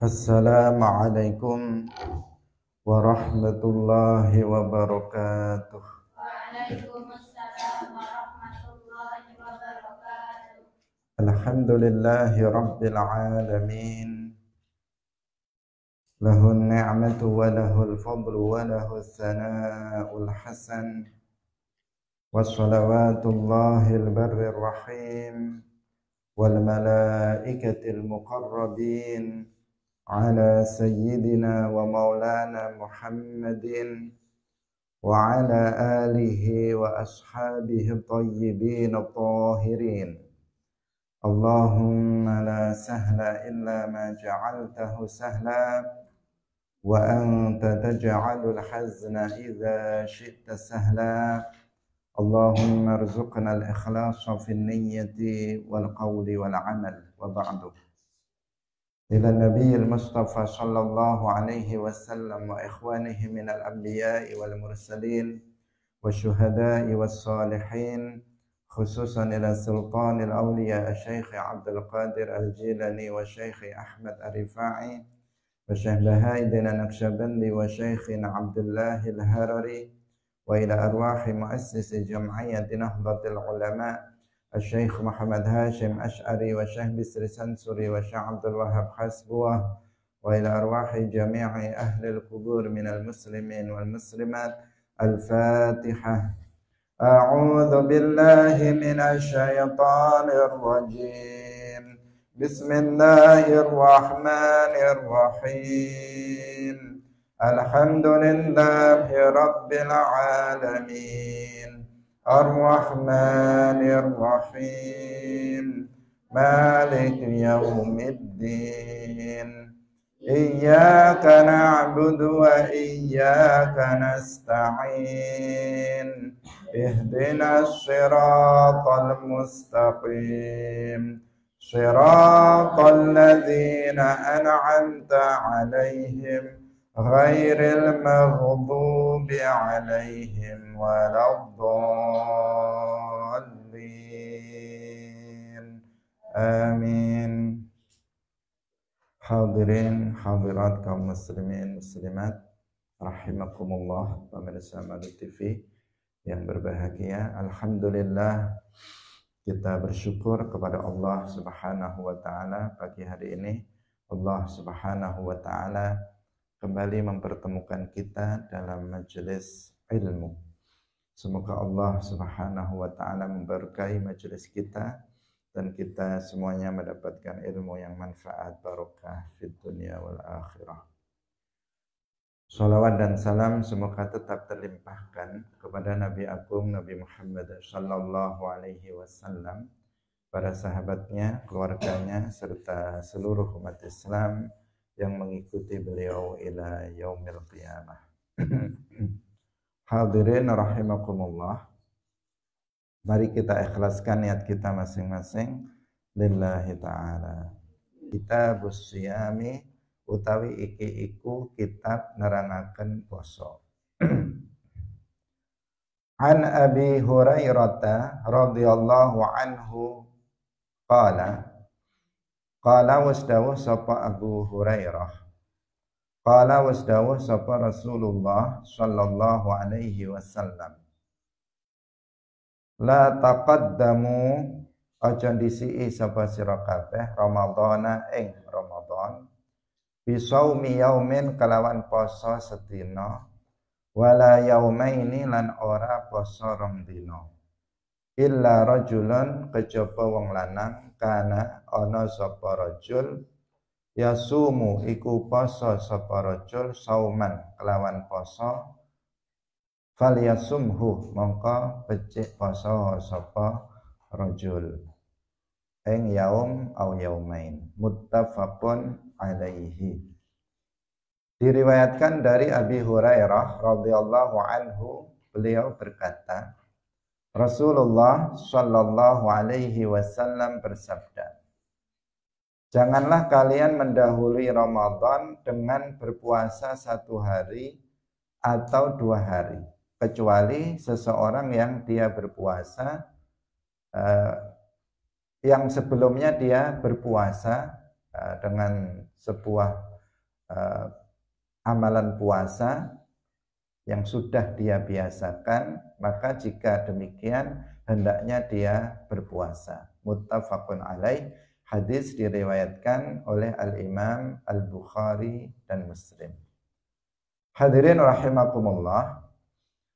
Assalamualaikum warahmatullahi wabarakatuh. Waalaikumsalam warahmatullahi wabarakatuh. Alhamdulillahi rabbil alamin. Lahun ni'matu wa lahul fadlu wa lahul thana'ul hasan. Wassalawatullahil barrir rahim wal malaikatil muqarrabin ala sayyidina wa maulana Muhammadin wa ala alihi wa ashabihi tayyibin at-tahirin. Allahumma la sahla illa ma ja'altahu sahla wa anta taj'alul hazna idza syi'ta sahla. Allahumma arzuqna al-ikhlasa fin niyyati wal qawli wal amal wa ba'du. Ila Nabiyil Mustafa sallallahu alaihi wasallam wa ikhwanihi minal anbiya'i wal mursalin wa syuhada'i was salihin, khususan ila sultanil awliya Syekh Abdul Qadir Al-Jilani wa Syekh Ahmad Ar-Rifa'i wa Syekh Baha'iddin Naqsyabandi wa Syekh Abdullah Al-Harari wa ila arwahi muassis jam'iyyati Nahdlatul Ulama Syekh Muhammad Hashim Ash'ari wa Syekh Bisri Sansuri wa Syekh Abdul Wahab Hasbuah wa ila arwahi jami'i ahli al-qubur minal muslimin wal muslimat. Al-Fatihah. A'udzu billahi minasy syaithanir rajim. Bismillahirrahmanirrahim. Alhamdulillahi rabbil alamin. Ar-Rahmanir Rahim. Malik Yaumiddin. Iyyaka na'budu wa iyyaka nasta'in. Ihdinas siratal mustaqim. Siratal ladzina an'amta 'alaihim ghairil maghdubi 'alaihim waladdallin. Amin. Hadirin hadirat kaum muslimin muslimat rahimakumullah, pemirsa Madu TV yang berbahagia. Alhamdulillah, kita bersyukur kepada Allah Subhanahu wa taala pagi hari ini. Allah Subhanahu wa taala kembali mempertemukan kita dalam majelis ilmu. Semoga Allah Subhanahu wa taala memberkahi majelis kita dan kita semuanya mendapatkan ilmu yang manfaat, barokah fid dunya wal akhirah. Salawat dan salam semoga tetap terlimpahkan kepada Nabi Agung Nabi Muhammad sallallahu alaihi wasallam, para sahabatnya, keluarganya serta seluruh umat Islam yang mengikuti beliau ila yaumil qiyamah. Hadirin rahimakumullah, mari kita ikhlaskan niat kita masing-masing lillahi ta'ala. Kitabus Siyami utawi iki iku kitab nerangaken poso. An Abi Hurairah radhiyallahu anhu qala wasdawuh sapa Abu Hurairah. Qala wasdawuh sapa Rasulullah sallallahu alaihi wasallam. La taqaddamu, aja disii sapa sira kabeh Ramadhana ing Ramadan bisaumi yaumin kelawan poso sedina, wala yaumaini lan ora poso rong dina, illa rajulun kejaba wong lanang kana ana sapa rajul yasumu iku poso sapa rajul sauman kelawan poso falyasumhu mongko becik poso sapa rajul ing yaum au yaumain. Muttafaqun alaihi. Diriwayatkan dari Abi Hurairah radhiyallahu anhu, beliau berkata, Rasulullah sallallahu alaihi wasallam bersabda, janganlah kalian mendahului Ramadan dengan berpuasa 1 hari atau 2 hari, kecuali seseorang yang dia berpuasa yang sebelumnya dia berpuasa dengan sebuah amalan puasa yang sudah dia biasakan, maka jika demikian hendaknya dia berpuasa. Muttafaqun alaih. Hadis diriwayatkan oleh Al-Imam Al-Bukhari dan Muslim. Hadirin rahimakumullah.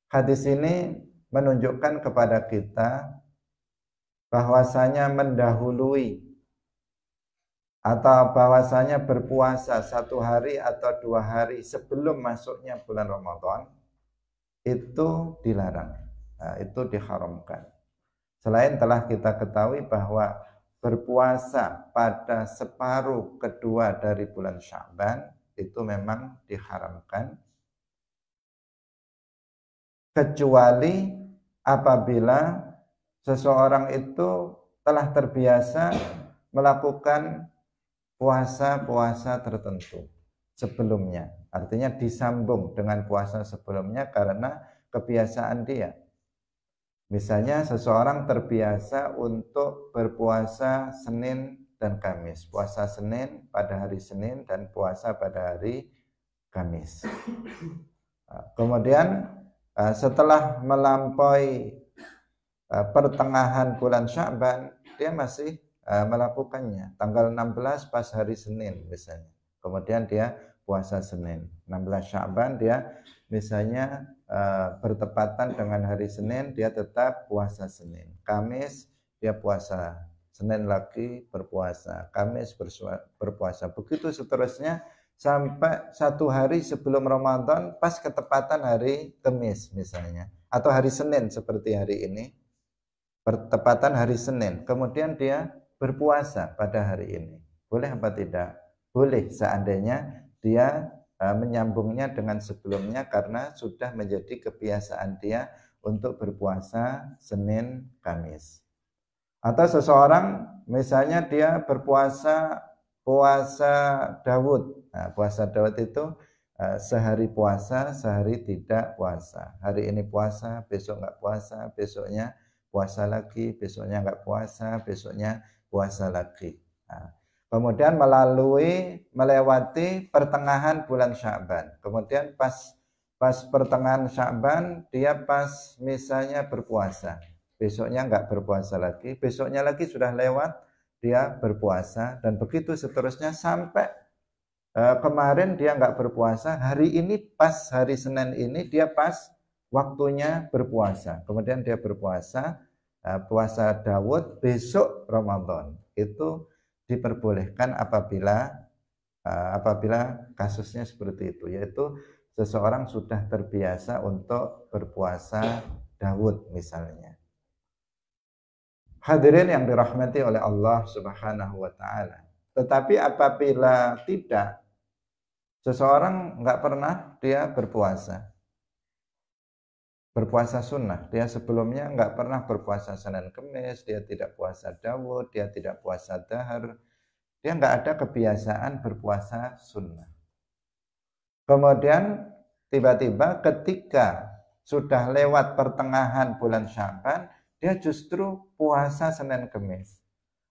Hadis ini menunjukkan kepada kita bahwasanya mendahului atau bahwasanya berpuasa 1 hari atau 2 hari sebelum masuknya bulan Ramadan itu dilarang, itu diharamkan. Selain telah kita ketahui bahwa berpuasa pada separuh kedua dari bulan Sya'ban itu memang diharamkan, kecuali apabila seseorang itu telah terbiasa melakukan puasa-puasa tertentu sebelumnya. Artinya disambung dengan puasa sebelumnya karena kebiasaan dia. Misalnya seseorang terbiasa untuk berpuasa Senin dan Kamis. Puasa Senin pada hari Senin dan puasa pada hari Kamis. Kemudian setelah melampaui pertengahan bulan Sya'ban, dia masih melakukannya. Tanggal 16 pas hari Senin misalnya. Kemudian dia puasa Senin. 16 Sya'ban dia misalnya bertepatan dengan hari Senin, dia tetap puasa Senin. Kamis dia puasa, Senin lagi berpuasa, Kamis berpuasa. Begitu seterusnya sampai 1 hari sebelum Ramadan pas ketepatan hari Kamis misalnya, atau hari Senin seperti hari ini, bertepatan hari Senin. Kemudian dia berpuasa pada hari ini. Boleh apa tidak? Boleh seandainya dia menyambungnya dengan sebelumnya karena sudah menjadi kebiasaan dia untuk berpuasa Senin, Kamis. Atau seseorang misalnya dia berpuasa puasa Daud. Nah, puasa Daud itu sehari puasa, sehari tidak puasa. Hari ini puasa, besok nggak puasa, besoknya puasa lagi, besoknya nggak puasa, besoknya puasa lagi. Nah, kemudian melewati pertengahan bulan Sya'ban. Kemudian pas pertengahan Sya'ban dia pas misalnya berpuasa. Besoknya nggak berpuasa lagi, besoknya lagi sudah lewat dia berpuasa, dan begitu seterusnya sampai kemarin dia nggak berpuasa, hari ini pas hari Senin ini dia pas waktunya berpuasa. Kemudian dia berpuasa, puasa Daud, besok Ramadan. Itu diperbolehkan apabila kasusnya seperti itu, yaitu seseorang sudah terbiasa untuk berpuasa Daud misalnya. Hadirin yang dirahmati oleh Allah Subhanahu wa taala. Tetapi apabila tidak, seseorang nggak pernah dia berpuasa sunnah, dia sebelumnya nggak pernah berpuasa Senin Kemis, dia tidak puasa Daud, dia tidak puasa Dahar, dia nggak ada kebiasaan berpuasa sunnah. Kemudian tiba-tiba ketika sudah lewat pertengahan bulan Sya'ban, dia justru puasa Senin Kemis,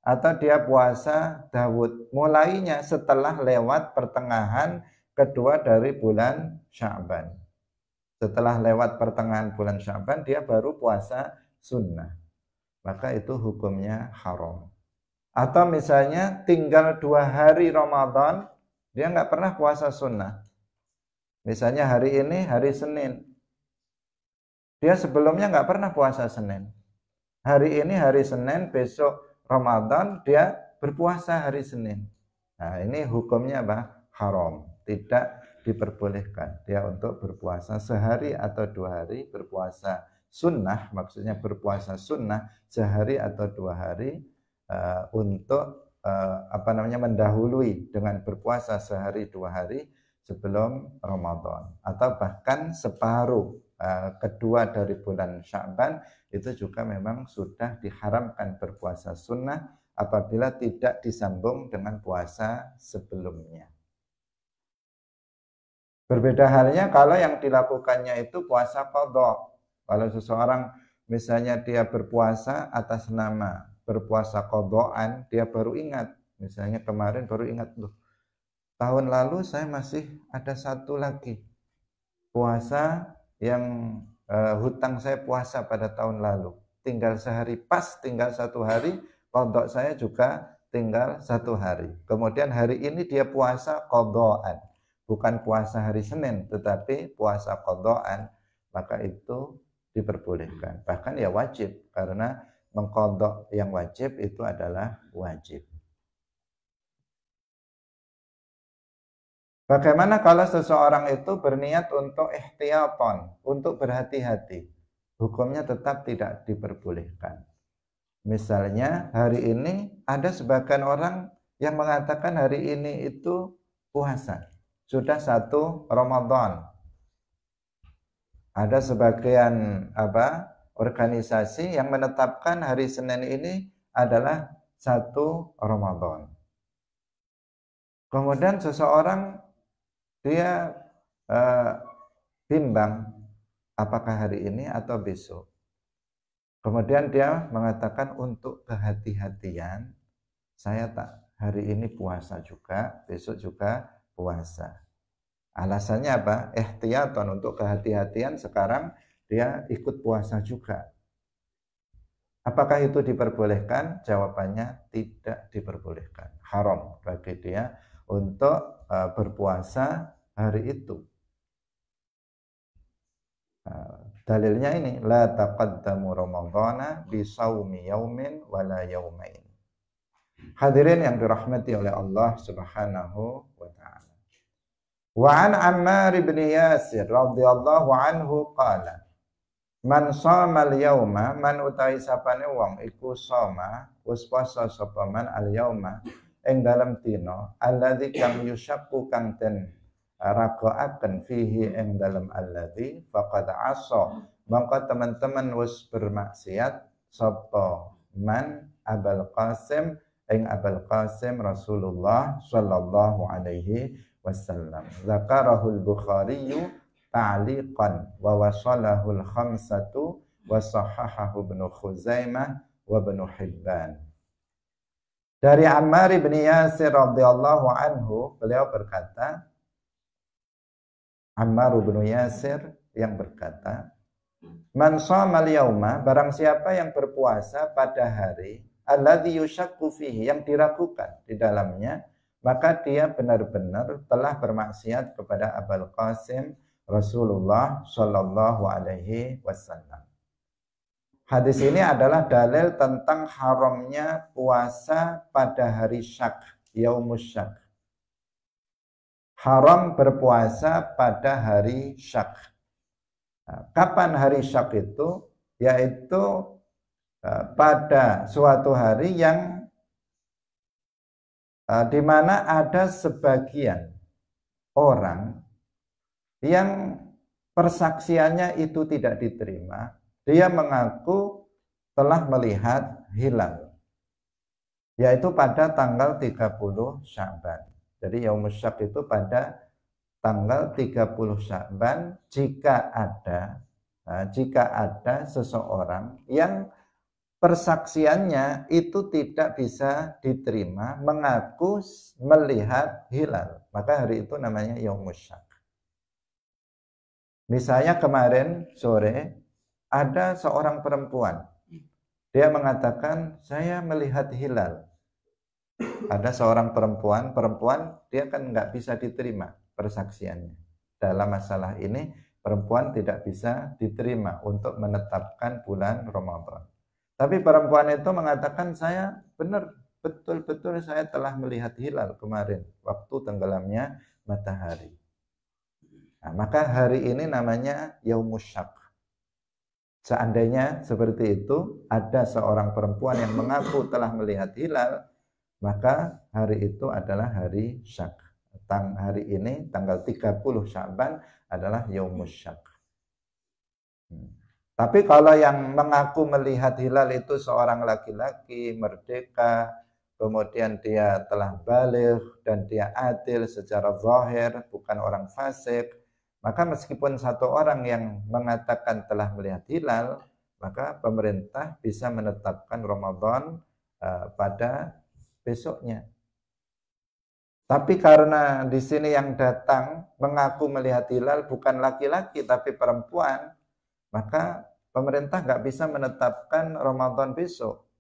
atau dia puasa Daud, mulainya setelah lewat pertengahan kedua dari bulan Sya'ban. Setelah lewat pertengahan bulan Sya'ban dia baru puasa sunnah, maka itu hukumnya haram. Atau misalnya tinggal 2 hari Ramadan dia nggak pernah puasa sunnah. Misalnya hari ini hari Senin, dia sebelumnya nggak pernah puasa Senin. Hari ini hari Senin, besok Ramadan dia berpuasa hari Senin. Nah ini hukumnya apa? Haram, tidak diperbolehkan dia untuk berpuasa sehari atau 2 hari, berpuasa sunnah, maksudnya berpuasa sunnah sehari atau 2 hari untuk mendahului dengan berpuasa sehari 2 hari sebelum Ramadan, atau bahkan separuh kedua dari bulan Sya'ban itu juga memang sudah diharamkan berpuasa sunnah apabila tidak disambung dengan puasa sebelumnya. Berbeda halnya kalau yang dilakukannya itu puasa qadha. Kalau seseorang misalnya dia berpuasa atas nama berpuasa qadhaan, dia baru ingat, misalnya kemarin baru ingat, loh tahun lalu saya masih ada satu lagi puasa yang hutang saya puasa pada tahun lalu. Tinggal sehari, pas tinggal 1 hari, qadha saya juga tinggal 1 hari. Kemudian hari ini dia puasa qadhaan. Bukan puasa hari Senin, tetapi puasa qadhaan, maka itu diperbolehkan. Bahkan ya wajib, karena mengqadha yang wajib itu adalah wajib. Bagaimana kalau seseorang itu berniat untuk ihtiyatan, untuk berhati-hati? Hukumnya tetap tidak diperbolehkan. Misalnya hari ini ada sebagian orang yang mengatakan hari ini itu puasa. Sudah 1 Ramadan. Ada sebagian organisasi yang menetapkan hari Senin ini adalah 1 Ramadan. Kemudian seseorang dia bimbang apakah hari ini atau besok. Kemudian dia mengatakan untuk kehati-hatian, saya hari ini puasa juga, besok juga puasa. Alasannya apa? Ihtiyatan, untuk kehati-hatian sekarang dia ikut puasa juga. Apakah itu diperbolehkan? Jawabannya tidak diperbolehkan. Haram bagi dia untuk berpuasa hari itu. Dalilnya ini, la taqaddamu ramadhana bi shaumi yaumin wala yaumain. Hadirin yang dirahmati oleh Allah Subhanahu wa taala. Wa an Ammar bin Yasir radhiyallahu anhu qala, man shoma al-yauma, man utawi sapane wong iku shoma wis poso sapa man al-yauma ing dalem dina alladzi kang yusyaqu kang den raqaaken fihi ing dalem alladzi faqad asa, mongko teman-teman wis bermaksiat sapa man Abul Qasim ing Abul Qasim Rasulullah sallallahu alaihi wasallam. Zakarahul Bukhari ta'liqan wa wasalahul khamsatu wa sahahahu Ibnu Khuzaimah wa Ibnu Hibban. Dari Ammar bin Yasir radhiyallahu anhu, beliau berkata, Ammar bin Yasir yang berkata, man shamal yauma, barang siapa yang berpuasa pada hari alladzi yusyakku fihi, yang diragukan di dalamnya, maka dia benar-benar telah bermaksiat kepada Abul Qasim Rasulullah sallallahu alaihi wasallam. Hadis ini adalah dalil tentang haramnya puasa pada hari syak, yaumus syak. Haram berpuasa pada hari syak. Nah, kapan hari syak itu? Yaitu pada suatu hari yang di mana ada sebagian orang yang persaksiannya itu tidak diterima. Dia mengaku telah melihat hilal, yaitu pada tanggal 30 Sya'ban. Jadi Yaumus Syak itu pada tanggal 30 Sya'ban jika ada seseorang yang persaksiannya itu tidak bisa diterima, mengaku melihat hilal, maka hari itu namanya Yaumus Syak. Misalnya kemarin sore ada seorang perempuan, dia mengatakan saya melihat hilal. Ada seorang perempuan dia kan nggak bisa diterima persaksiannya. Dalam masalah ini perempuan tidak bisa diterima untuk menetapkan bulan Ramadan. Tapi perempuan itu mengatakan saya benar, betul-betul saya telah melihat hilal kemarin waktu tenggelamnya matahari. Nah, maka hari ini namanya Yaumus Syak. Seandainya seperti itu, ada seorang perempuan yang mengaku telah melihat hilal, maka hari itu adalah hari syak. Hari ini tanggal 30 Sya'ban adalah Yaumus Syak. Tapi kalau yang mengaku melihat hilal itu seorang laki-laki merdeka, kemudian dia telah baligh dan dia adil secara zahir, bukan orang fasik, maka meskipun satu orang yang mengatakan telah melihat hilal, maka pemerintah bisa menetapkan Ramadan pada besoknya. Tapi karena di sini yang datang mengaku melihat hilal bukan laki-laki tapi perempuan, maka pemerintah nggak bisa menetapkan Ramadan besok.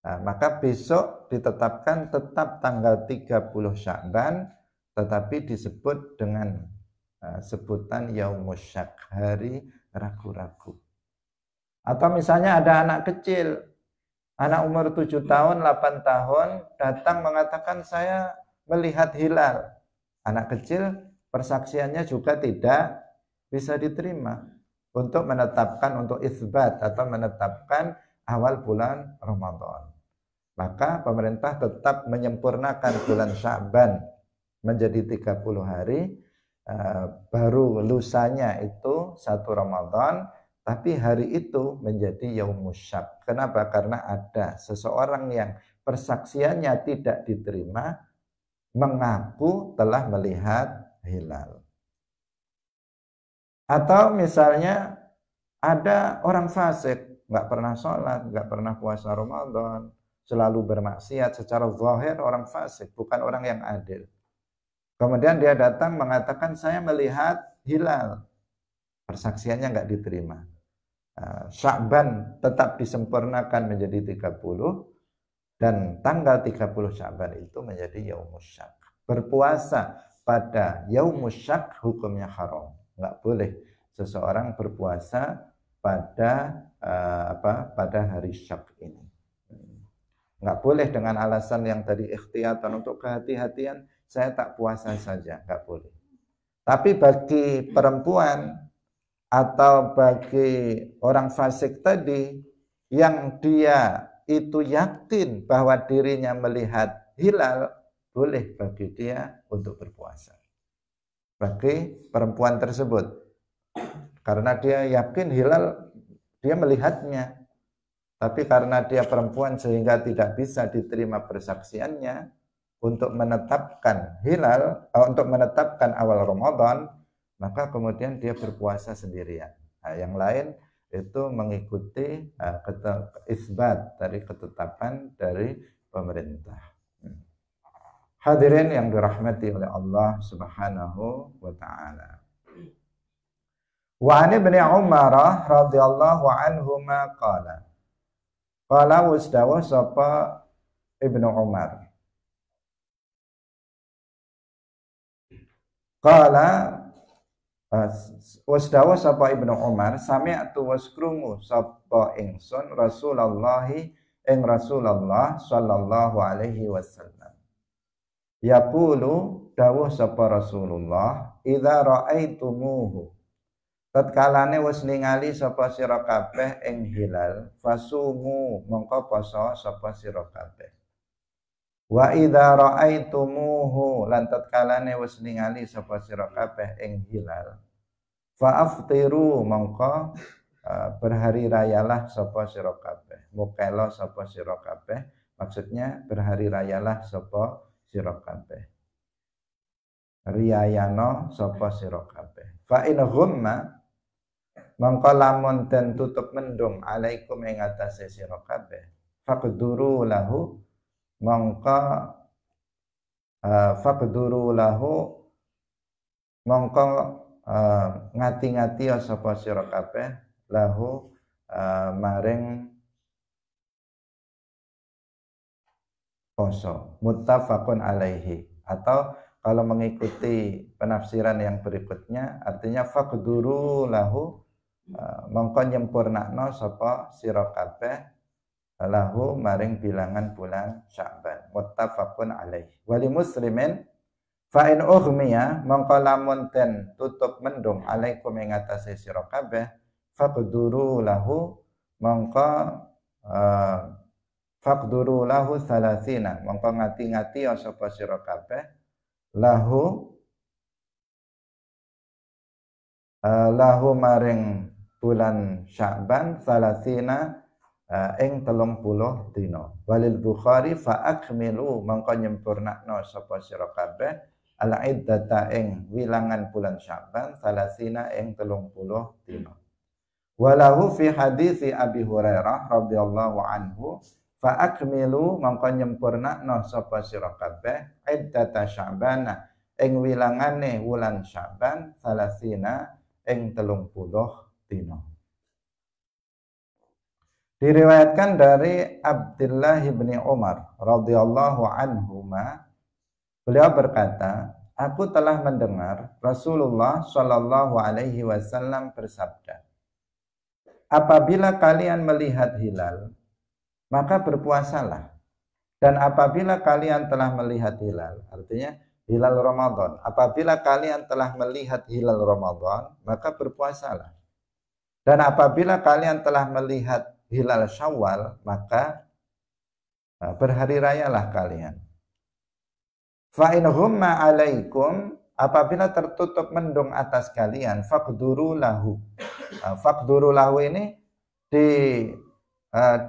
Nah, maka besok ditetapkan tetap tanggal 30 Sya'ban, tetapi disebut dengan sebutan Yaumus Syak, hari ragu-ragu. Atau misalnya ada anak kecil, anak umur 7 tahun, 8 tahun, datang mengatakan saya melihat hilal. Anak kecil persaksiannya juga tidak bisa diterima untuk menetapkan, untuk isbat atau menetapkan awal bulan Ramadan. Maka pemerintah tetap menyempurnakan bulan Sya'ban menjadi 30 hari, baru lusanya itu 1 Ramadan, tapi hari itu menjadi Yaumus Syak. Kenapa? Karena ada seseorang yang persaksiannya tidak diterima, mengaku telah melihat hilal. Atau misalnya ada orang fasik, nggak pernah sholat, nggak pernah puasa Ramadan, selalu bermaksiat, secara zahir orang fasik, bukan orang yang adil. Kemudian dia datang mengatakan saya melihat hilal, persaksiannya nggak diterima. Sya'ban tetap disempurnakan menjadi 30, dan tanggal 30 Sya'ban itu menjadi Yaumus Syak. Berpuasa pada Yaumus Syak hukumnya haram. Nggak boleh seseorang berpuasa pada pada hari Syak ini. Nggak boleh dengan alasan yang tadi ikhtiyatan untuk kehati-hatian, saya tak puasa saja, nggak boleh. Tapi bagi perempuan atau bagi orang fasik tadi yang dia itu yakin bahwa dirinya melihat hilal, boleh bagi dia untuk berpuasa. Bagi perempuan tersebut, karena dia yakin hilal, dia melihatnya. Tapi karena dia perempuan sehingga tidak bisa diterima persaksiannya untuk menetapkan hilal, untuk menetapkan awal Ramadan, maka kemudian dia berpuasa sendirian. Nah, yang lain itu mengikuti isbat dari ketetapan dari pemerintah. Hadirin yang dirahmati oleh Allah Subhanahu wa taala. Wa an Ibnu Umar radhiyallahu anhuma qala wasdawa sapa Ibnu Umar. Qala wasdawa sapa Ibnu Umar, sami'tu waskrungu sapa ingsun Rasulullah ing Rasulullah sallallahu alaihi wasallam. Yaqulu dawuh sapa Rasulullah, idza ra'aitumuhu, tatkalane wis ningali sapa sira kabeh ing hilal, fasumu mongko poso sapa sira kabeh. Wa idza ra'aitumuhu, lan tatkalane wis ningali sapa sira kabeh ing hilal, fa aftiru mongko berhari rayalah sapa sira kabeh. Mukelo sapa sira kabeh, maksudnya berhari rayalah sapa sira kabeh. Riyayana sapa sira kabeh. Fa in ghumma, mongko lamun den tutup mendung alaikum ing atase sira kabeh, faqduru lahu, mongko faqduru lahu, mongko ngati-ngati sapa sira kabeh lahu maring poso. Muttafaqun alaihi. Atau kalau mengikuti penafsiran yang berikutnya, artinya faqduru lahu, mongko nyempurnakno sapa sira kabeh lahu maring bilangan bulan Sya'ban. Muttafaqun alaihi. Wali muslimin fa in ughmiya, mongko lamun ten tutup mendung alaikum ing atase sira kabeh, faqduru lahu, mongko faqduru lahu salasina, mongko ngati-ngati sapa sira kabeh lahu maring bulan Sya'ban salasina ing 30 dina. Walil Bukhari fa akmilu, mongko nyempurnakno sapa sira kabeh al iddata ing wilangan bulan Sya'ban salasina ing 30 dina. Walahu fi hadisi Abi Hurairah radhiyallahu anhu, fa akmilu mongko nyempurnakno sapa sira kabeh iddata Sya'bana ing wilangane wulan Sya'ban salasina ing 30 dina. Diriwayatkan dari Abdullah bin Umar radhiyallahu anhuma, beliau berkata, aku telah mendengar Rasulullah Shallallahu alaihi wasallam bersabda, apabila kalian melihat hilal maka berpuasalah, dan apabila kalian telah melihat hilal, artinya hilal Ramadan, apabila kalian telah melihat hilal Ramadan maka berpuasalah, dan apabila kalian telah melihat hilal Syawal maka berhari rayalah kalian. Fa in humma alaikum, apabila tertutup mendung atas kalian, faqduru lahu. Faqduru lahu ini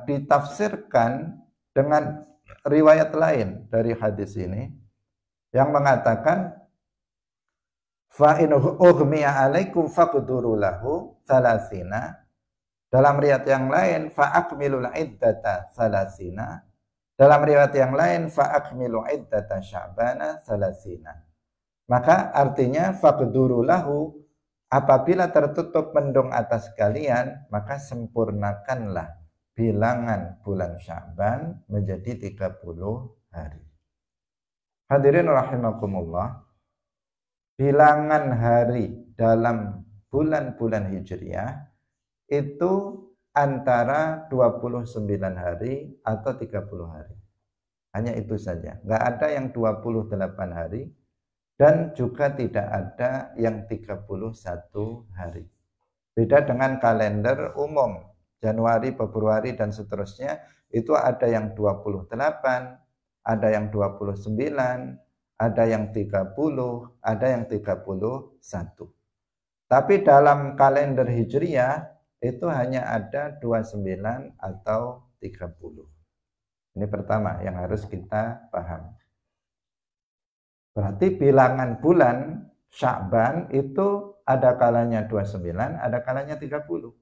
ditafsirkan dengan riwayat lain dari hadis ini yang mengatakan fa in ughmiya alaikum faqduru lahu salasina. Dalam riwayat yang lain fa akmilul iddata salasina. Dalam riwayat yang lain fa akmilu iddata Sya'bana salasina. Maka artinya faqduru lahu, apabila tertutup mendung atas kalian maka sempurnakanlah bilangan bulan Sya'ban menjadi 30 hari. Hadirin rahimakumullah, bilangan hari dalam bulan-bulan Hijriah itu antara 29 hari atau 30 hari. Hanya itu saja. Nggak ada yang 28 hari dan juga tidak ada yang 31 hari. Beda dengan kalender umum. Januari, Februari, dan seterusnya, itu ada yang 28, ada yang 29, ada yang 30, ada yang 31. Tapi dalam kalender Hijriah, itu hanya ada 29 atau 30. Ini pertama yang harus kita paham. Berarti bilangan bulan Sya'ban itu ada kalanya 29, ada kalanya 30.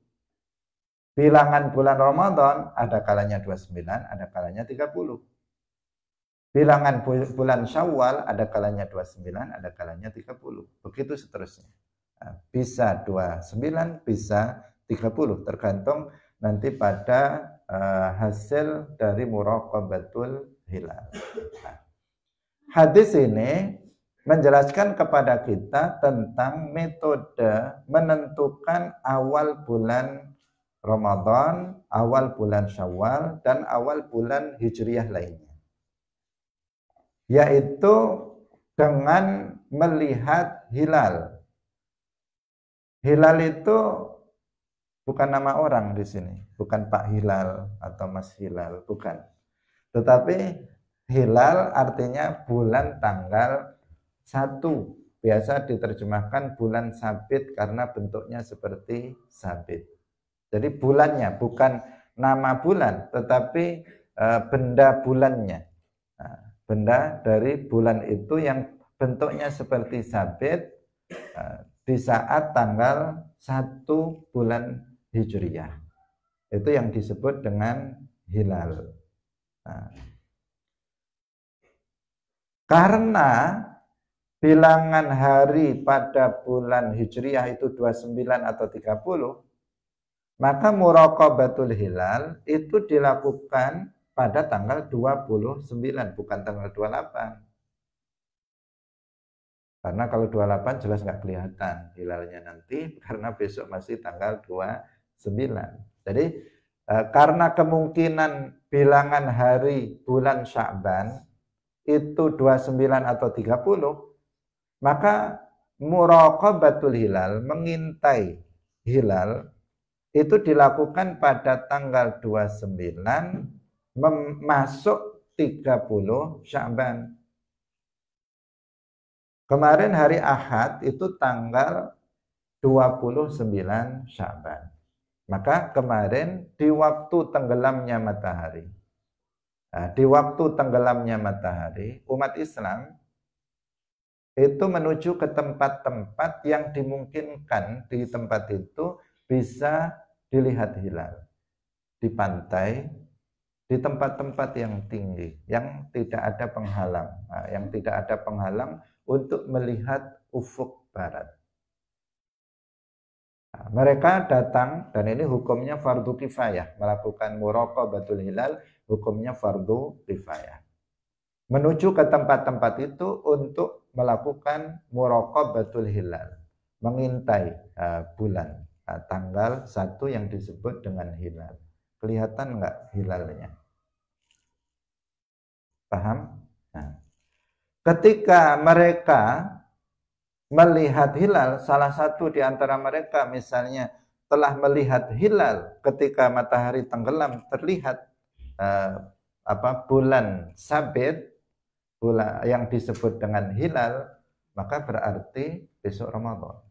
Bilangan bulan Ramadan ada kalanya 29, ada kalanya 30. Bilangan bulan Syawal ada kalanya 29, ada kalanya 30. Begitu seterusnya. Nah, bisa 29, bisa 30, tergantung nanti pada hasil dari muraqabatul hilal. Nah, hadis ini menjelaskan kepada kita tentang metode menentukan awal bulan Ramadan, awal bulan Syawal, dan awal bulan Hijriah lainnya. Yaitu dengan melihat hilal. Hilal itu bukan nama orang di sini, bukan Pak Hilal atau Mas Hilal, bukan. Tetapi hilal artinya bulan tanggal 1. Biasa diterjemahkan bulan sabit karena bentuknya seperti sabit. Jadi bulannya, bukan nama bulan, tetapi benda bulannya. Nah, benda dari bulan itu yang bentuknya seperti sabit di saat tanggal 1 bulan Hijriah. Itu yang disebut dengan hilal. Nah, karena bilangan hari pada bulan Hijriah itu 29 atau 30, maka muraqabatul hilal itu dilakukan pada tanggal 29, bukan tanggal 28. Karena kalau 28 jelas nggak kelihatan hilalnya nanti, karena besok masih tanggal 29. Jadi karena kemungkinan bilangan hari bulan Sya'ban itu 29 atau 30, maka muraqabatul hilal, mengintai hilal, itu dilakukan pada tanggal 29 masuk 30 Sya'ban. Kemarin hari Ahad itu tanggal 29 Sya'ban. Maka kemarin di waktu tenggelamnya matahari. Nah, di waktu tenggelamnya matahari, umat Islam itu menuju ke tempat-tempat yang dimungkinkan di tempat itu bisa dilihat hilal. Di pantai, di tempat-tempat yang tinggi, yang tidak ada penghalang, yang tidak ada penghalang untuk melihat ufuk barat. Nah, mereka datang, dan ini hukumnya fardu kifayah, melakukan muraqabatul hilal hukumnya fardu kifayah. Menuju ke tempat-tempat itu untuk melakukan muraqabatul hilal, mengintai bulan, tanggal 1 yang disebut dengan hilal. Kelihatan enggak hilalnya? Paham? Nah, ketika mereka melihat hilal, salah satu di antara mereka misalnya telah melihat hilal ketika matahari tenggelam, terlihat bulan sabit, bulan yang disebut dengan hilal, maka berarti besok Ramadan.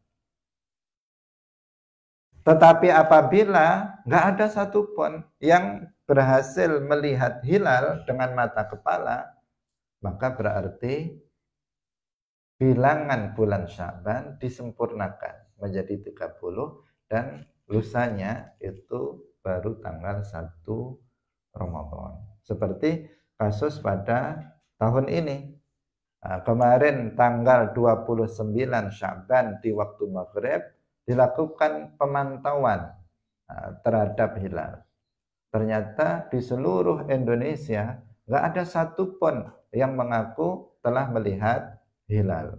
Tetapi apabila nggak ada satupun yang berhasil melihat hilal dengan mata kepala, maka berarti bilangan bulan Sya'ban disempurnakan menjadi 30 dan lusanya itu baru tanggal 1 Ramadan. Seperti kasus pada tahun ini. Kemarin tanggal 29 Sya'ban di waktu maghrib dilakukan pemantauan terhadap hilal. Ternyata di seluruh Indonesia nggak ada satupun yang mengaku telah melihat hilal.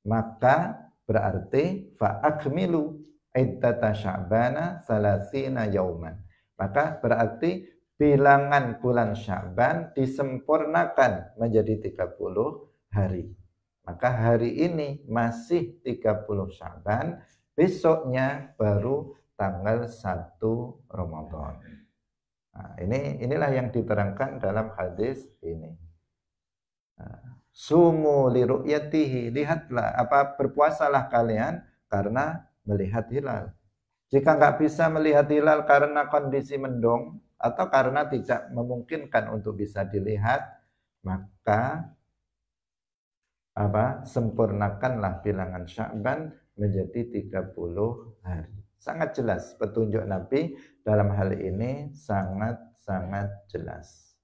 Maka berarti fa'akmilu iddata Sya'bana salasina yauman. Maka berarti bilangan bulan Sya'ban disempurnakan menjadi 30 hari. Maka hari ini masih 30 Sya'ban, besoknya baru tanggal 1 Ramadan. Nah, inilah yang diterangkan dalam hadis ini. Sumu li ru'yatihi, lihatlah, berpuasalah kalian karena melihat hilal. Jika nggak bisa melihat hilal karena kondisi mendung atau karena tidak memungkinkan untuk bisa dilihat, maka sempurnakanlah bilangan Sya'ban menjadi 30 hari. Sangat jelas petunjuk Nabi dalam hal ini, sangat jelas.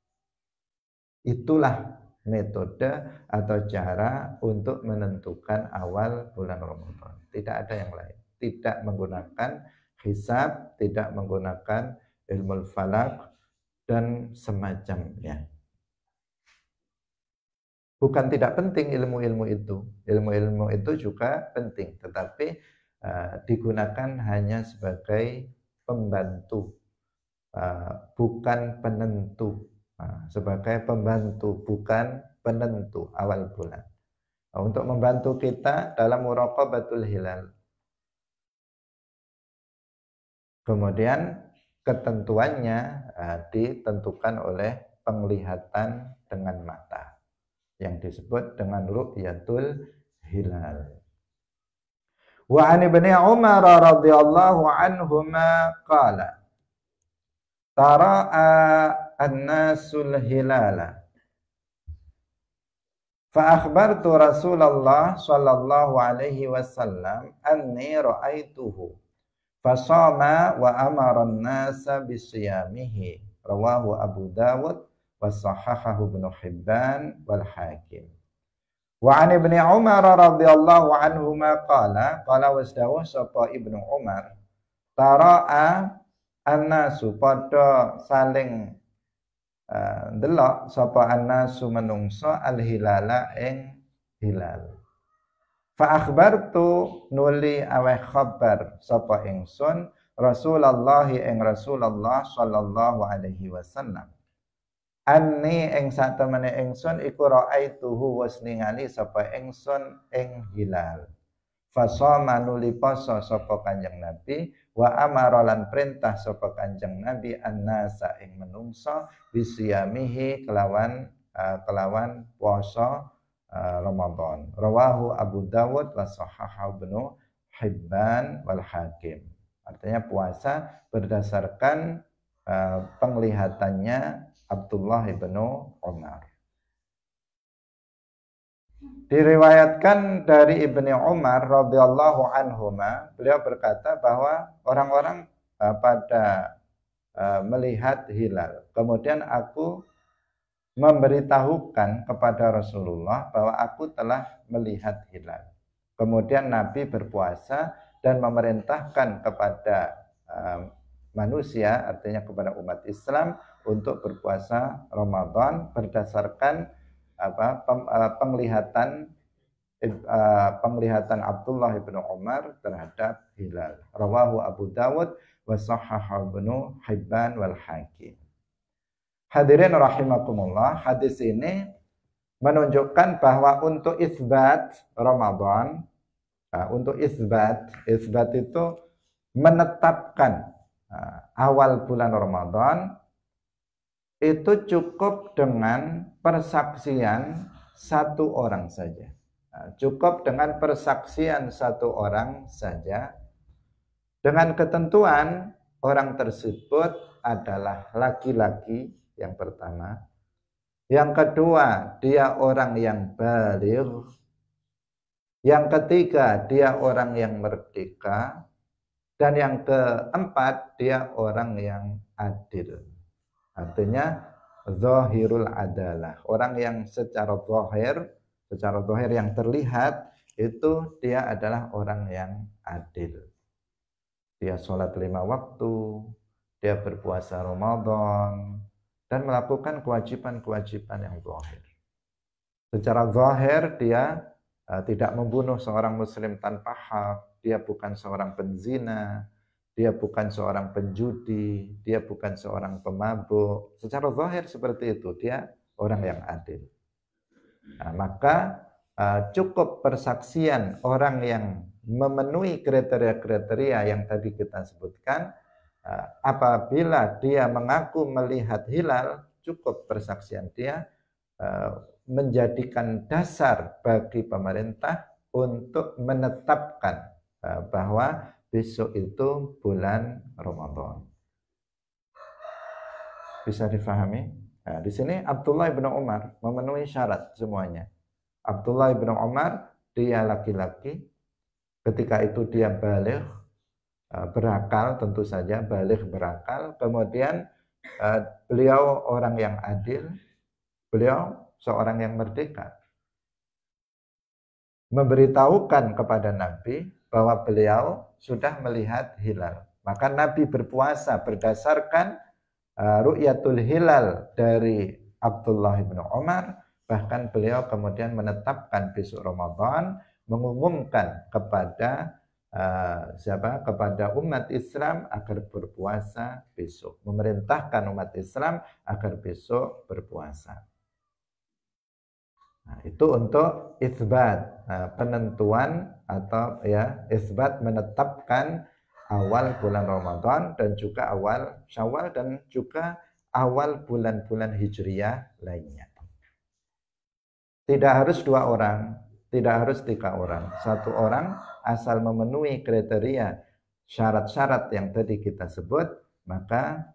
Itulah metode atau cara untuk menentukan awal bulan Ramadan. Tidak ada yang lain. Tidak menggunakan hisab, tidak menggunakan ilmu falak dan semacamnya. Bukan tidak penting ilmu-ilmu itu. Ilmu-ilmu itu juga penting, tetapi digunakan hanya sebagai pembantu, bukan penentu. Sebagai pembantu, bukan penentu awal bulan. Untuk membantu kita dalam muraqabatul hilal. Kemudian ketentuannya ditentukan oleh penglihatan dengan mata, yang disebut dengan ru'yatul hilal. Wa an ibni Umar radhiyallahu anhuma qala tara'a an-nasul hilala fa akhbartu Rasulullah sallallahu alaihi wasallam anni ra'aituhu fasama wa amara an-nasa bisiyamihi, rawahu Abu Dawud wa sahahahu Ibnu Hibban wal Hakim. Wa an ibni Umar radhiyallahu anhuma qala wasdawu sapa Ibnu Umar, tara'a annasu, pada saling delok sapa annasu menungso al-hilala ing hilal. Fa akhbartu, nuli aweh khabar sapa ingsun Rasulullah ing Rasulullah sallallahu alaihi wasallam, anni ing satemene ingsun iku ra'aituhu was ningali sapa ingsun ing hilal. Fasoma nuli poso sapa Kanjeng Nabi, wa amara lan perintah sapa Kanjeng Nabi annasa ing menungso bisiyamihi kelawan poso Ramadan. Rawahu Abu Dawud wa sahahahu Ibnu Hibban wal Hakim. Artinya puasa berdasarkan penglihatannya Abdullah ibnu Umar. Diriwayatkan dari Ibni Umar radhiyallahu anhuma, beliau berkata bahwa orang-orang pada melihat hilal. Kemudian aku memberitahukan kepada Rasulullah bahwa aku telah melihat hilal. Kemudian Nabi berpuasa dan memerintahkan kepada manusia, artinya kepada umat Islam, untuk berpuasa Ramadan berdasarkan penglihatan Abdullah bin Umar terhadap hilal. Rawahu Abu Dawud wa sahhahahu Ibnu Hibban wal Hakim. Hadirin rahimakumullah, hadis ini menunjukkan bahwa untuk isbat Ramadan, untuk isbat itu menetapkan awal bulan Ramadan itu cukup dengan persaksian satu orang saja. Cukup dengan persaksian satu orang saja, dengan ketentuan orang tersebut adalah laki-laki yang pertama, yang kedua dia orang yang baligh, yang ketiga dia orang yang merdeka, dan yang keempat dia orang yang adil. Artinya zahirul adalah, orang yang secara zahir yang terlihat itu dia adalah orang yang adil. Dia sholat 5 waktu, dia berpuasa Ramadan, dan melakukan kewajiban-kewajiban yang zahir. Secara zahir dia tidak membunuh seorang muslim tanpa hak, dia bukan seorang penzina, dia bukan seorang penjudi, dia bukan seorang pemabuk. Secara zahir seperti itu, dia orang yang adil. Nah, maka cukup persaksian orang yang memenuhi kriteria-kriteria yang tadi kita sebutkan. Apabila dia mengaku melihat hilal, cukup persaksian dia menjadikan dasar bagi pemerintah untuk menetapkan bahwa besok itu bulan Ramadan. Bisa difahami? Nah, di sini Abdullah bin Umar memenuhi syarat semuanya. Abdullah bin Umar dia laki-laki, ketika itu dia baligh, berakal, tentu saja baligh berakal. Kemudian beliau orang yang adil, beliau seorang yang merdeka. Memberitahukan kepada Nabi bahwa beliau sudah melihat hilal. Maka Nabi berpuasa berdasarkan ru'yatul hilal dari Abdullah bin Umar. Bahkan beliau kemudian menetapkan besok Ramadan, mengumumkan kepada kepada umat Islam agar berpuasa besok, memerintahkan umat Islam agar besok berpuasa. Nah, itu untuk isbat, penentuan atau isbat menetapkan awal bulan Ramadan dan juga awal Syawal dan juga awal bulan-bulan Hijriyah lainnya. Tidak harus 2 orang, tidak harus 3 orang. 1 orang asal memenuhi kriteria syarat-syarat yang tadi kita sebut, maka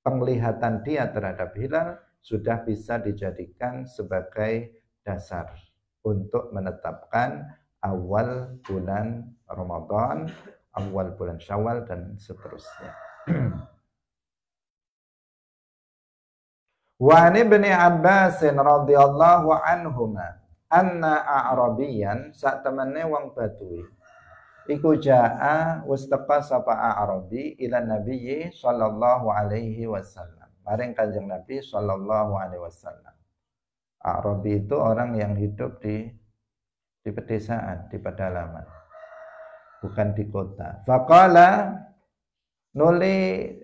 penglihatan dia terhadap hilal sudah bisa dijadikan sebagai dasar untuk menetapkan awal bulan Ramadan, awal bulan Syawal, dan seterusnya. Wa Ibnu Abbas radhiyallahu anhuma anna a'rabiyan sak temene wong Badui iku jaa wastaqa sapa a'rabi ila nabiyyi sallallahu alaihi wasallam, maring Kanjeng Nabi sallallahu alaihi wasallam. A'rabi itu orang yang hidup di pedesaan, di pedalaman, bukan di kota. Faqala nuli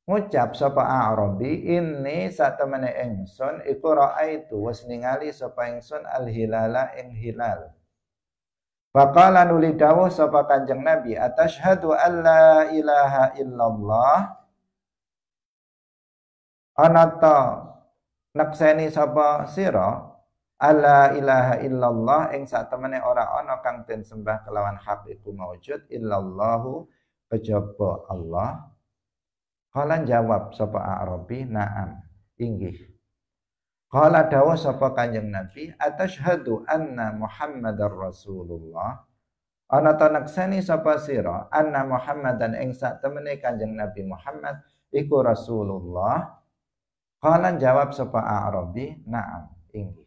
ngucap sapa A'rabi, ini satemene ingsun iku raaitu wis ningali sapa ingsun al-hilala ing hilal. Faqala nuli dawuh sapa Kanjeng Nabi, atashhadu an la ilaha illallah, anata nakseni sapa sira alla ilaha illallah ing satemene ora ana kang den sembah kelawan hak iku maujud illallahu kejaba Allah. Qala jawab sapa A'rabi, na'am, inggih. Qala dawuh sapa Kanjeng Nabi, atashhadu anna Muhammadar Rasulullah, ana ta nekseni sapa sira anna Muhammadan ing sak temene Kanjeng Nabi Muhammad iku Rasulullah. Qala jawab sapa A'rabi, na'am, inggih.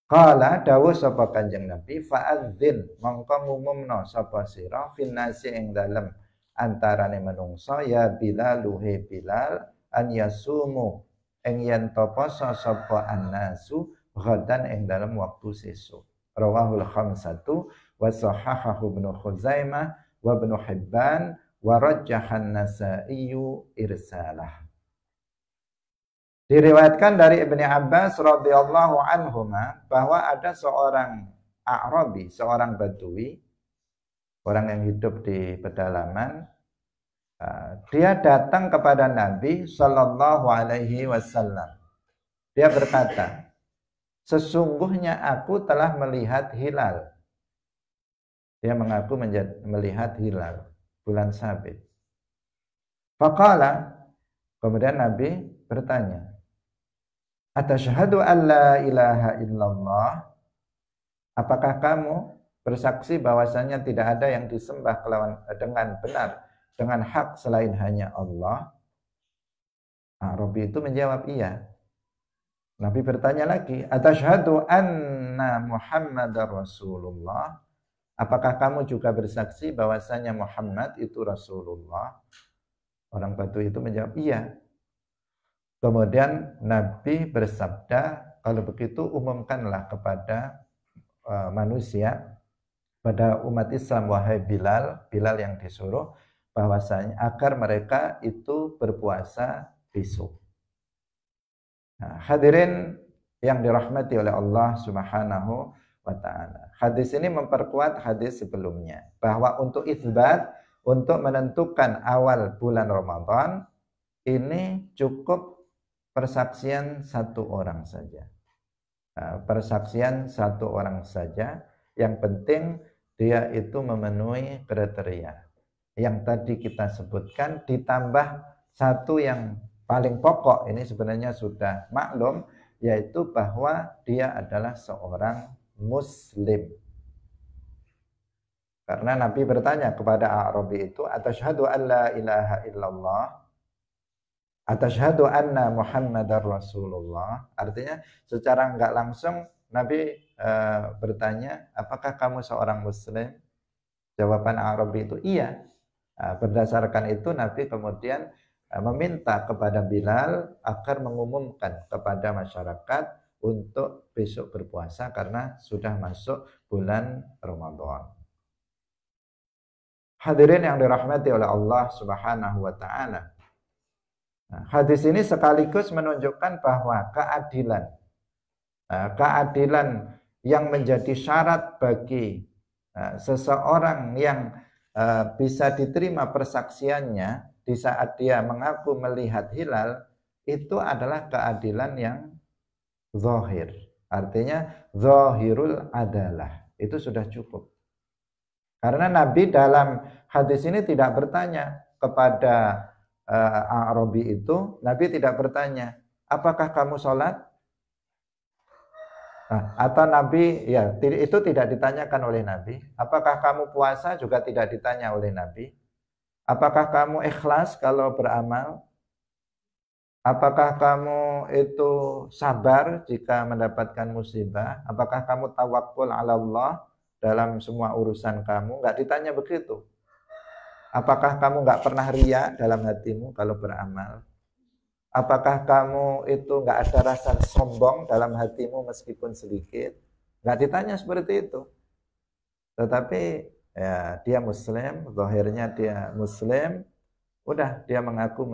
Qala dawuh sapa Kanjeng Nabi, fa'adzin mongko ngumumno sapa sira finnasi ing dalem antarane menungsa ya Bilal luhe Bilal an yasumu ing yen to poso sapa annasu ghadan ing dalem waktu sesuk. Rawahul khamsatu wa sahahahu Ibnu Khuzaimah wa Ibnu Hibban wa rajjahan Nasaiyu irsalah. Diriwayatkan dari Ibnu Abbas radhiyallahu anhuma bahwa ada seorang A'rabi, seorang Badui, orang yang hidup di pedalaman. Dia datang kepada Nabi sallallahu alaihi wasallam. Dia berkata, sesungguhnya aku telah melihat hilal. Dia mengaku melihat hilal bulan Sabit. Faqala, kemudian Nabi bertanya, atasyhadu an la ilaha illallah? Apakah kamu bersaksi bahwasanya tidak ada yang disembah dengan benar, dengan hak selain hanya Allah? Arabi itu menjawab iya. Nabi bertanya lagi, atasyhadu anna Muhammadar Rasulullah? Apakah kamu juga bersaksi bahwasanya Muhammad itu Rasulullah? Orang Badui itu menjawab iya. Kemudian Nabi bersabda, kalau begitu umumkanlah kepada manusia, pada umat Islam, wahai Bilal, Bilal yang disuruh, bahwasanya agar mereka itu berpuasa besok. Nah, hadirin yang dirahmati oleh Allah Subhanahu wa ta'ala. Hadis ini memperkuat hadis sebelumnya, bahwa untuk isbat, untuk menentukan awal bulan Ramadan, ini cukup persaksian satu orang saja. Persaksian satu orang saja, yang penting dia itu memenuhi kriteria yang tadi kita sebutkan, ditambah satu yang paling pokok, ini sebenarnya sudah maklum, yaitu bahwa dia adalah seorang Muslim. Karena Nabi bertanya kepada A'rabi itu, atasyhadu an la ilaha illallah, atasyhadu anna Muhammadar Rasulullah. Artinya secara enggak langsung Nabi bertanya, apakah kamu seorang Muslim? Jawaban A'rabi itu iya. Berdasarkan itu Nabi kemudian meminta kepada Bilal agar mengumumkan kepada masyarakat untuk besok berpuasa karena sudah masuk bulan Ramadan. Hadirin yang dirahmati oleh Allah Subhanahu wa ta'ala. Hadis ini sekaligus menunjukkan bahwa keadilan yang menjadi syarat bagi seseorang yang bisa diterima persaksiannya di saat dia mengaku melihat hilal, itu adalah keadilan yang zahir. Artinya zahirul adalah. Itu sudah cukup. Karena Nabi dalam hadis ini tidak bertanya kepada A'rabi itu, Nabi tidak bertanya, apakah kamu sholat? Atau Nabi, ya itu tidak ditanyakan oleh Nabi. Apakah kamu puasa? Juga tidak ditanya oleh Nabi. Apakah kamu ikhlas kalau beramal? Apakah kamu itu sabar jika mendapatkan musibah? Apakah kamu tawakul ala Allah dalam semua urusan kamu? Enggak ditanya begitu. Apakah kamu enggak pernah riya dalam hatimu kalau beramal? Apakah kamu itu enggak ada rasa sombong dalam hatimu meskipun sedikit? Enggak ditanya seperti itu. Tetapi ya, dia Muslim, zahirnya dia Muslim, udah dia mengaku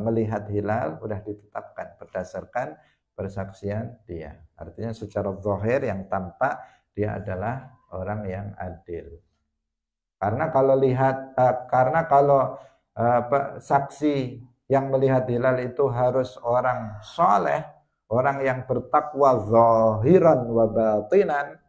melihat hilal, udah ditetapkan berdasarkan persaksian dia. Artinya secara zahir yang tampak dia adalah orang yang adil. Karena kalau saksi yang melihat hilal itu harus orang soleh, orang yang bertakwa zahiran wa batinan,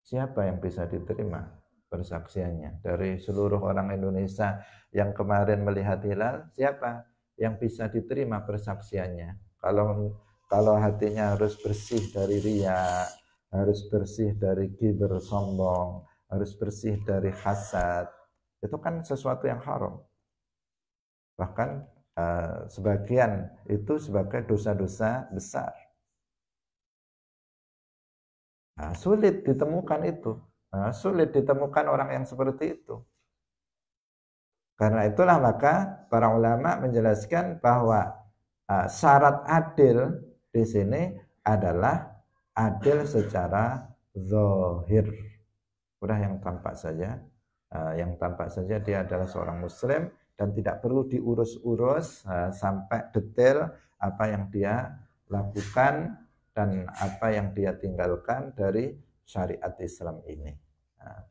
siapa yang bisa diterima persaksiannya? Dari seluruh orang Indonesia yang kemarin melihat hilal, siapa yang bisa diterima persaksiannya? Kalau hatinya harus bersih dari riya, harus bersih dari kibir sombong, harus bersih dari hasad. Itu kan sesuatu yang haram. Bahkan sebagian itu sebagai dosa-dosa besar. Sulit ditemukan itu. Sulit ditemukan orang yang seperti itu. Karena itulah maka para ulama menjelaskan bahwa syarat adil di sini adalah adil secara zahir. Udah yang tampak saja, dia adalah seorang muslim dan tidak perlu diurus-urus sampai detail apa yang dia lakukan dan apa yang dia tinggalkan dari syariat Islam ini.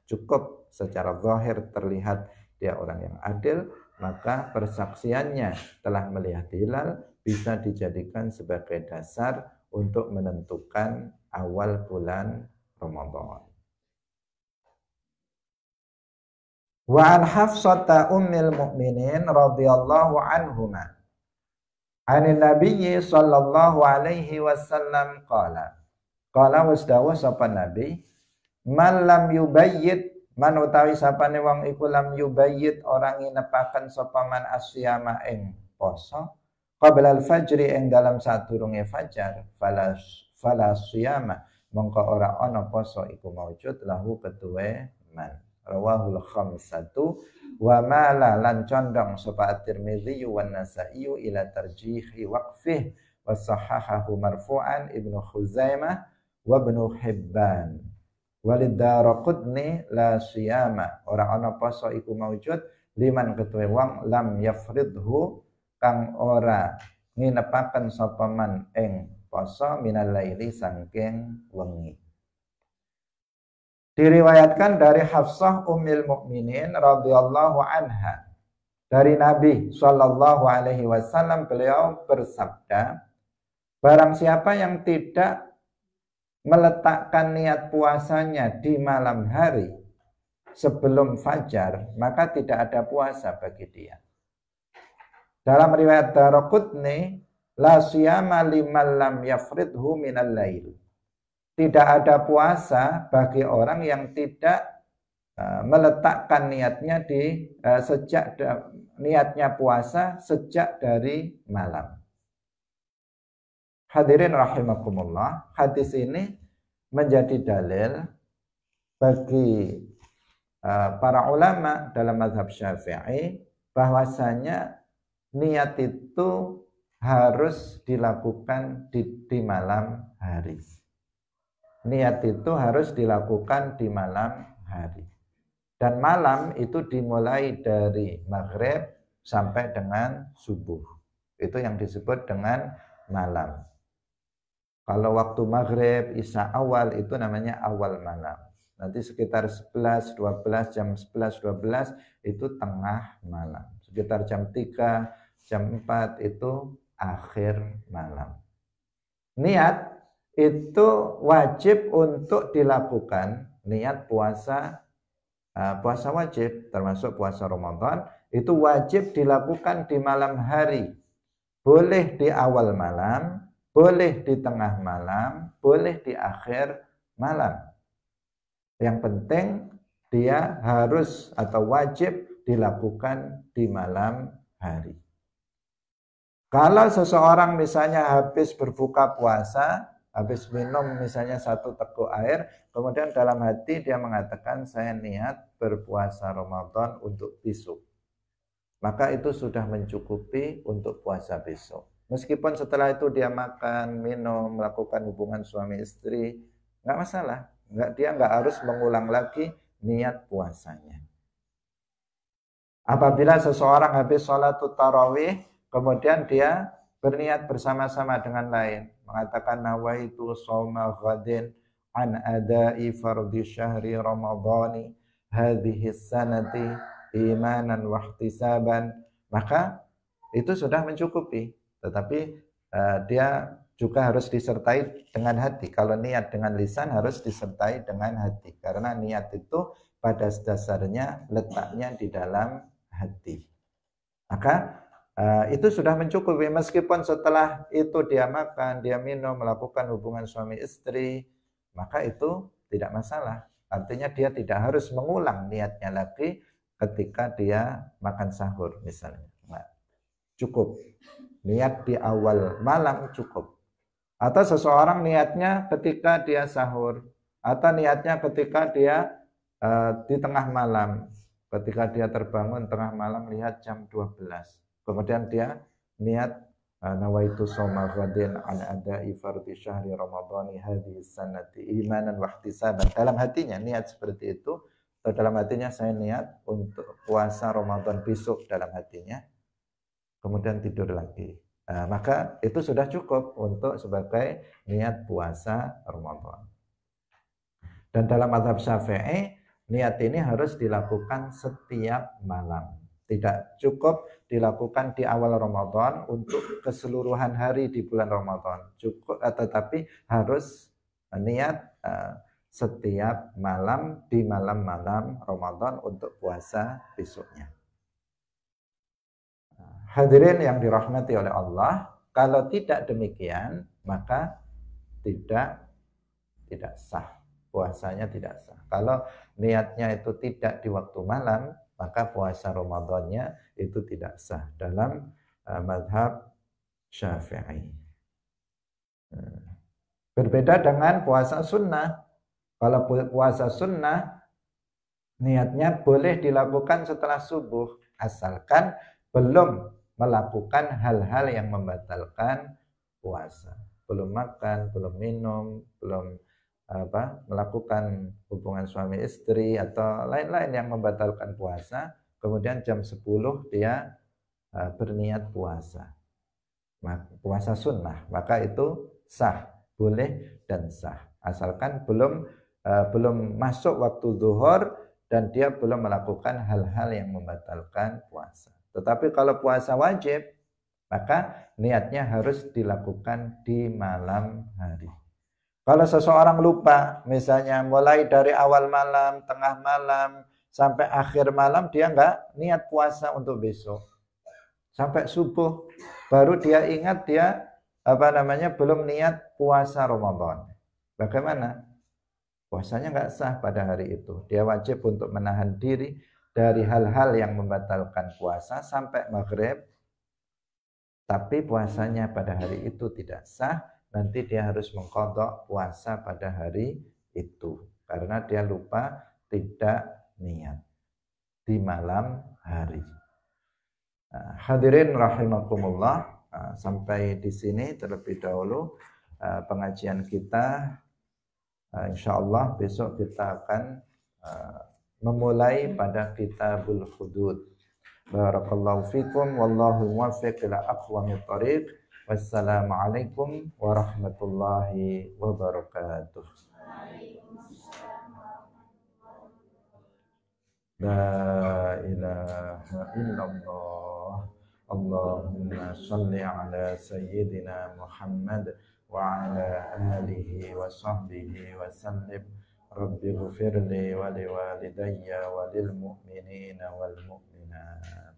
Cukup secara zahir terlihat dia orang yang adil, maka persaksiannya telah melihat hilal bisa dijadikan sebagai dasar untuk menentukan awal bulan Ramadan. Wa an Hafsata ummil mu'minin radhiyallahu anhuma anin nabiyyi sallallahu alaihi wasallam qala wasdawa sapa nabi man lam yubayyit man utawi sapane wong iku lam yubayyit orang nginepaken sapa man asyama ing poso qabla al-fajri ing dalam sadurunge fajar fala siyama mongko ora ana poso iku maujud lahu ketuwe man. Rawahul khamsatu wa mala lan condong sapa at-Tirmidzi wa Nasa'i ila tarjihi waqfih wa sahahahu marfu'an Ibnu Khuzaimah wa Ibnu Hibban walid Daraqutni la siyama ora ana poso iku maujud liman ketuwe wong lam yafridhu kang ora nginepaken sapa man ing poso minal laili saking wengi. Diriwayatkan dari Hafsah ummil mukminin radhiyallahu anha dari Nabi sallallahu alaihi wasallam beliau bersabda, barang siapa yang tidak meletakkan niat puasanya di malam hari sebelum fajar, maka tidak ada puasa bagi dia. Dalam riwayat Daraqutni, la siyama liman lam yafridhu minal lail. Tidak ada puasa bagi orang yang tidak meletakkan niatnya niatnya puasa sejak dari malam. Hadirin rahimakumullah, hadis ini menjadi dalil bagi para ulama dalam mazhab Syafi'i bahwasanya niat itu harus dilakukan di malam hari. Niat itu harus dilakukan di malam hari. Dan malam itu dimulai dari maghrib sampai dengan subuh. Itu yang disebut dengan malam. Kalau waktu maghrib, isya awal itu namanya awal malam. Nanti sekitar 11, 12, jam 11, 12 itu tengah malam. Sekitar jam 3, jam 4 itu akhir malam. Niat itu wajib untuk dilakukan, niat puasa wajib termasuk puasa Ramadan itu wajib dilakukan di malam hari. Boleh di awal malam, boleh di tengah malam, boleh di akhir malam. Yang penting dia harus atau wajib dilakukan di malam hari. Kalau seseorang misalnya habis berbuka puasa, habis minum misalnya 1 teguk air, kemudian dalam hati dia mengatakan saya niat berpuasa Ramadan untuk besok. Maka itu sudah mencukupi untuk puasa besok. Meskipun setelah itu dia makan, minum, melakukan hubungan suami istri, nggak masalah. Dia nggak harus mengulang lagi niat puasanya. Apabila seseorang habis sholat tarawih, kemudian dia berniat bersama-sama dengan lain, mengatakan nawaitu shauma ghadin an adai fardhi syahri ramadhani hadhihi sanati imanan wa ihtisaban, maka itu sudah mencukupi. Tetapi dia juga harus disertai dengan hati. Kalau niat dengan lisan harus disertai dengan hati, karena niat itu pada dasarnya letaknya di dalam hati. Maka itu sudah mencukupi. Meskipun setelah itu dia makan, dia minum, melakukan hubungan suami istri, maka itu tidak masalah. Artinya dia tidak harus mengulang niatnya lagi ketika dia makan sahur misalnya. Nah, cukup. Niat di awal malam cukup. Atau seseorang niatnya ketika dia sahur, atau niatnya ketika dia di tengah malam, ketika dia terbangun tengah malam lihat jam 12. Kemudian dia niat nawaitu shauma ghadin an ada'i fardhi syahri ramadhani hadhihi sanati imanan wa ihtisaban. Dalam hatinya niat seperti itu, atau dalam hatinya saya niat untuk puasa Ramadan besok dalam hatinya, kemudian tidur lagi. Nah, maka itu sudah cukup untuk sebagai niat puasa Ramadan. Dan dalam mazhab Syafi'i, niat ini harus dilakukan setiap malam. Tidak cukup dilakukan di awal Ramadan untuk keseluruhan hari di bulan Ramadan. Cukup, tetapi harus niat setiap malam di malam-malam Ramadan untuk puasa besoknya. Hadirin yang dirahmati oleh Allah, kalau tidak demikian maka tidak sah, puasanya tidak sah. Kalau niatnya itu tidak di waktu malam, maka puasa Ramadannya itu tidak sah dalam mazhab Syafi'i. Berbeda dengan puasa sunnah. Kalau puasa sunnah, niatnya boleh dilakukan setelah subuh, asalkan belum melakukan hal-hal yang membatalkan puasa. Belum makan, belum minum, belum melakukan hubungan suami istri atau lain-lain yang membatalkan puasa. Kemudian jam 10 dia berniat puasa. Puasa sunnah, maka itu sah, boleh dan sah. Asalkan belum masuk waktu zuhur dan dia belum melakukan hal-hal yang membatalkan puasa. Tetapi kalau puasa wajib, maka niatnya harus dilakukan di malam hari. Kalau seseorang lupa, misalnya mulai dari awal malam, tengah malam, sampai akhir malam, dia nggak niat puasa untuk besok. Sampai subuh, baru dia ingat dia belum niat puasa Ramadan. Bagaimana? Puasanya nggak sah pada hari itu. Dia wajib untuk menahan diri dari hal-hal yang membatalkan puasa sampai maghrib. Tapi puasanya pada hari itu tidak sah. Nanti dia harus mengqadha puasa pada hari itu. Karena dia lupa tidak niat di malam hari. Hadirin rahimakumullah, sampai di sini terlebih dahulu pengajian kita. Insyaallah besok kita akan memulai pada Kitabul Hudud. Barakallahu fikum wallahu muwaffiq ila aqwamit thariq. Wassalamualaikum warahmatullahi wabarakatuh. La ilaha illallah. Allahumma salli ala sayyidina Muhammad wa ala alihi wa sahbihi wa sallim. Rabbi ghfirli wa liwalidayya wa lil mu'minina wal mu'minat.